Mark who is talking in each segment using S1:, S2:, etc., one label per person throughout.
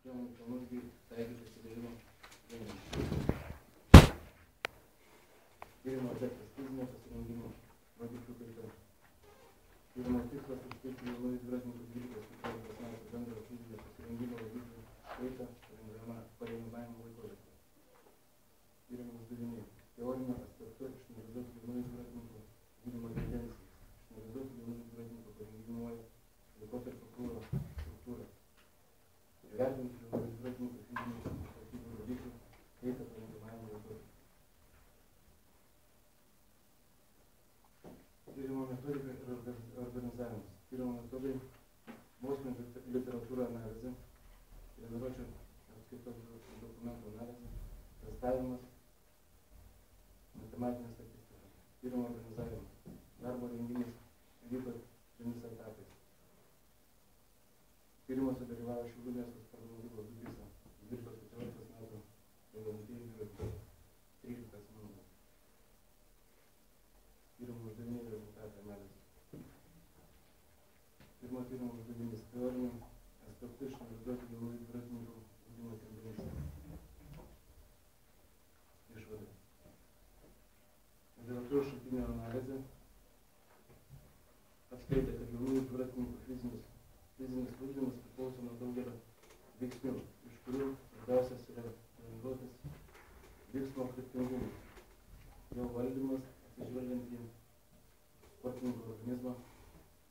S1: priemonių planus bei taikyti atsidavimo priemonės. Tyrimo objektas fizinio pasirengimo rodiklių kaita. Tyrimo tikslas užtikrinti jaunųjų dviratininkų 12–15 metų bendro fizinio pasirengimo rodiklių kaitą parengimavimo laikotarpiu. Tyrimo uždaviniai. Teorinio aspektu išanalizuoti jaunųjų dviratininkų gydymo tendencijas, išanalizuoti jaunųjų dviratininkų parengimuoju laikotarpio krūvio struktūrą. Įvertinti jaunųjų dviratininkų fizinių statybų rodiklių kaitą parengimavimo laikotarpiu. Tyrimo metodika ir organizavimas. Tyrimo metodai, mokslinė literatūra analizė, treniruočių apskaitos dokumentų analizė, testavimas, matematinė statistika. Tyrimo organizavimas. Darbo rengimas vyko 3 etapais. Tyrimuose dalyvavo Šiaulių miesto sporto mokyklos Dubysa 12–14 metų jaunuoliai dviratininkai 13 asmenų. Tyrimo uždaviniai rezultatai analizė. Pirmo tyrimo uždavinys teorinių aspektų išanalizuoti jaunųjų dviratininkų ugdymo tendenciją. Išvada. Literatūros šaltinio analizė atskleidė, kad jaunųjų dviratininkų fizinis ugdymas priklauso nuo daugelio veiksnių, iš kurių svarbiausias yra treniruotės veiksmo kryptingumas, jo valdymas atsižvelgiant į sportininko organizmo,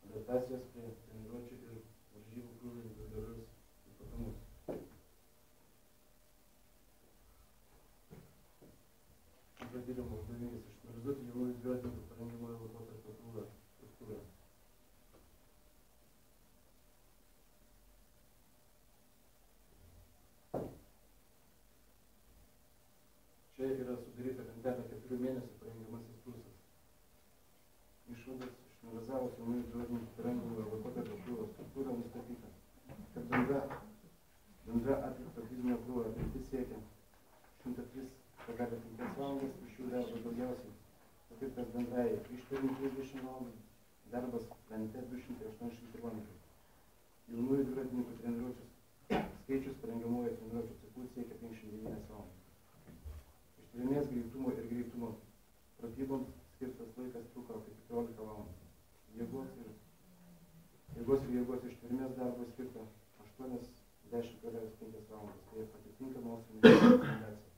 S1: adaptacijos prie treniruočių ir varžybų krūvio individualius ypatumus. Antro tyrimo uždavinys išanalizuoti jaunųjų dviratininkų parengimojo laikotarpio krūvio struktūrą. Čia yra sudaryta lentelė 4 mėnesių parengiamasis kursas. Išvadas išanalizavus jaunųjų dviratininkų parengimojo laikotarpio krūvio struktūrą nustatyta, kad bendra atlikto fizinio krūvio apimtis siekia 103,5 valandas, iš jų darbo daugiausiai patirtas bendrai ištvermei 30 valandų, darbas plente 280 km. Jaunųjų dviratininkų treniruočių skaičius parengiamojo treniruočių ciklų siekia 59 valandas. Ištvermės greitumo ir greitumo pratyboms skirtas laikas truko apie 14 valandų. Jėgos ir jėgos ištvermės darbo skirta 80,5 valandas. Tai atitinka mokslinė rekomendacija.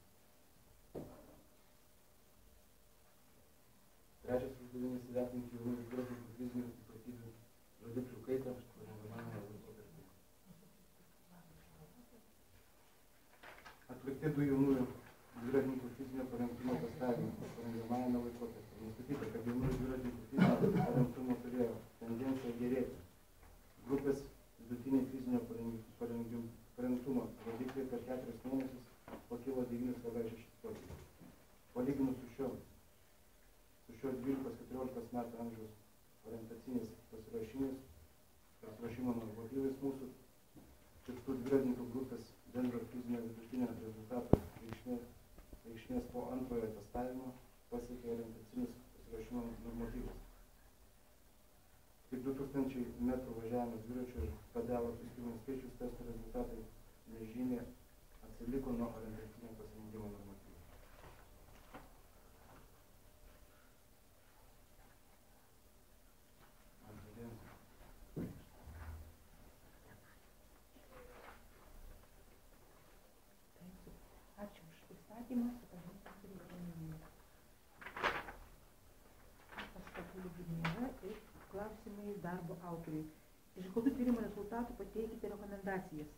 S1: Trečias uždavinys įvertinti jaunųjų dviratininkų fizinių ypatybių rodiklių kaitą parengimavimo laikotarpiu. Atlikti 2 jaunųjų dviratininkų fizinio parengtumo testavimą parengimavimo laikotarpiu. Nustatyta, kad jaunųjų dviratininkų fizinio parengtumo turėjo tendenciją gerėti. Grupės vidutiniai fizinio parengtumo rodikliai per 4 mėnesius pakilo 9,6 procentų. Palyginus su šio 12–14 metų amžiaus orientacinis pasiruošimo normatyvais mūsų kitų dviratininkų grupės bendro fizinio vidutinio rezultato reikšmės po antrojo testavimo pasiekė orientacinius pasiruošimo normatyvus. Tik 2000 metrų važiavimo dviračių ir pedalo priskirimo skaičius testo rezultatai nežymiai atsiliko nuo orientacinio pasirengimo normatyvų.
S2: Ačiū už pristatymą, supažindinti su reikmenimi. Pastabų lygių nėra ir klausimai darbo autoriui. Iš gautų tyrimo rezultatų pateikite rekomendacijas.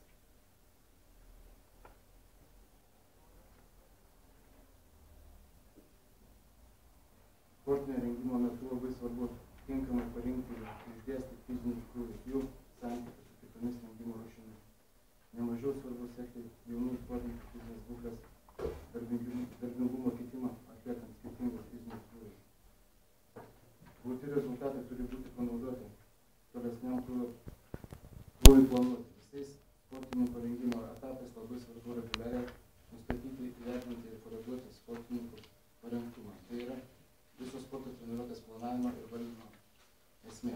S1: Sportinio rengimo metu labai svarbu tinkamai parinkti ir išdėstyti fizinius krūvius, jų santykius su kitomis rengimo rūšimis. Nemažiau svarbu sekti jaunų sportininkų fizinės būklės darbingumo kitimą atliekant skirtingus fizinius krūvius. Gauti rezultatai turi būti panaudoti tolesniam krūviui planuoti. Visais sportininko rengimo etapais labai svarbu reguliariai nustatyti, įvertinti ir koreguoti sportininkų parengtumą. Tai yra visos sporto treniruotės planavimo ir valdymo esmė.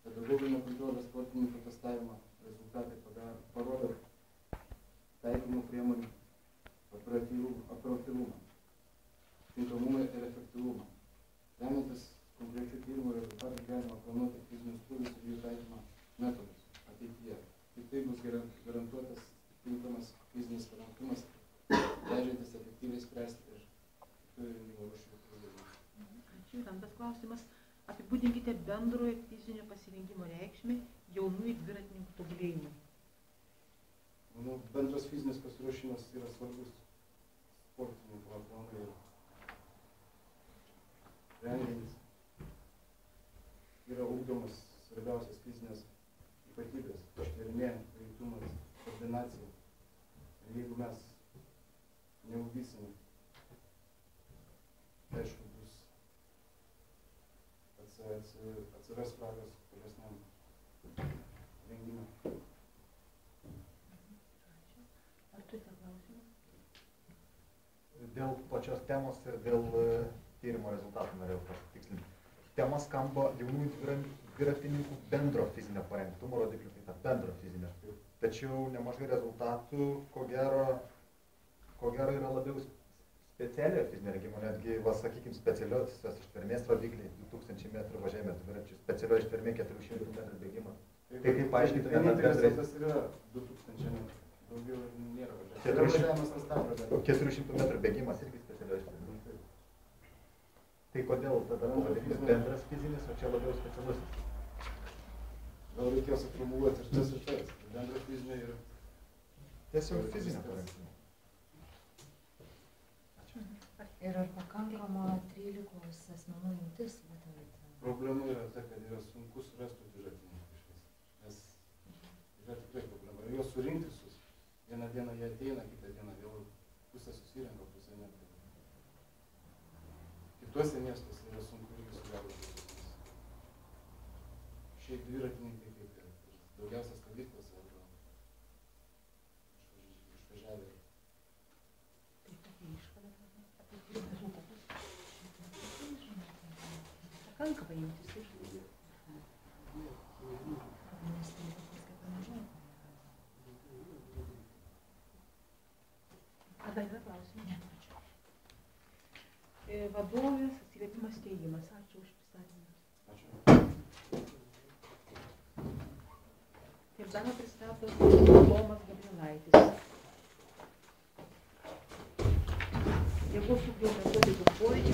S1: Pedagoginio kontrolės sportininkų testavimo rezultatai parodo, taikomų priemonių operatyvumą, tinkamumą ir efektyvumą. Remiantis konkrečių tyrimų rezultatų galima planuoti fizinius krūvius ir jų taikymo metodus ateityje. Tik tai bus garantuotas tinkamas fizinis palankumas, leidžiantis efektyviai spręsti ir kitų įrengimo rūšių problemas.
S2: Ačiū. Antras klausimas. Apibūdinkite bendrojo fizinio pasirengimo reikšmę jaunųjų dviratininkų tobulėjimui.
S1: Manau, bendras fizinis pasiruošimas yra svarbus sportininkų aplankai ir renginys. Yra ugdomas svarbiausias fizinės ypatybės, ištvermė, greitumas, koordinacija. Ir jeigu mes neugdysime, aišku, bus atsiras spragos tolesniam rengimui.
S2: Ar turite klausimą?
S3: Dėl pačios temos ir dėl tyrimo rezultatų norėjau pasitikslinti. Tema skamba jaunųjų dviratininkų bendro fizinio parengtumo rodiklių kaita, bendro fizinio. Tačiau nemažai rezultatų, ko gero yra labiau specialiojo fizinio rengimo, netgi, sakykime, specialiosios ištvermės rodikliai, 2000 metrų važiavime dviračių, specialioji ištvermė 400 metrų bėgimas. Tai kaip paaiškinti,
S1: vienintelis tas yra 2000 metrų, daugiau nėra važiavimas.
S3: 400 metrų bėgimas irgi specialioji ištvermė. Tai kodėl tada pavadinimas bendras fizinis, o čia labiau specialusis?
S1: Gal reikėjo suformuluoti ir tas, bendro fizinio ir
S3: tiesiog fizinio parengtumo.
S4: Ir ar pakankama 13 asmenų imtis būtent?
S1: Problema yra ta, kad yra sunku surasti dviratininkų išvis. Nes yra tikrai problema. Ir juos surinkti visus. Vieną dieną jie ateina, kitą dieną vėl pusę susirenka, pusę ne. Kituose miestuose yra sunku irgi sugaudyti. Šiaip dviratininkai kaip ir daugiausia stovyklose arba išvažiavę.
S2: Tai tokia išvada apie rezultatus. Pakankamai imtis išvadų. Ar dar yra klausimų? Vadovės atsiliepimas teigiamas. Ačiū už pristatymą.
S1: Ačiū.
S2: Ir darbą pristato Tomas Gabrielaitis. Jėgos ugdymo metodikų poreikis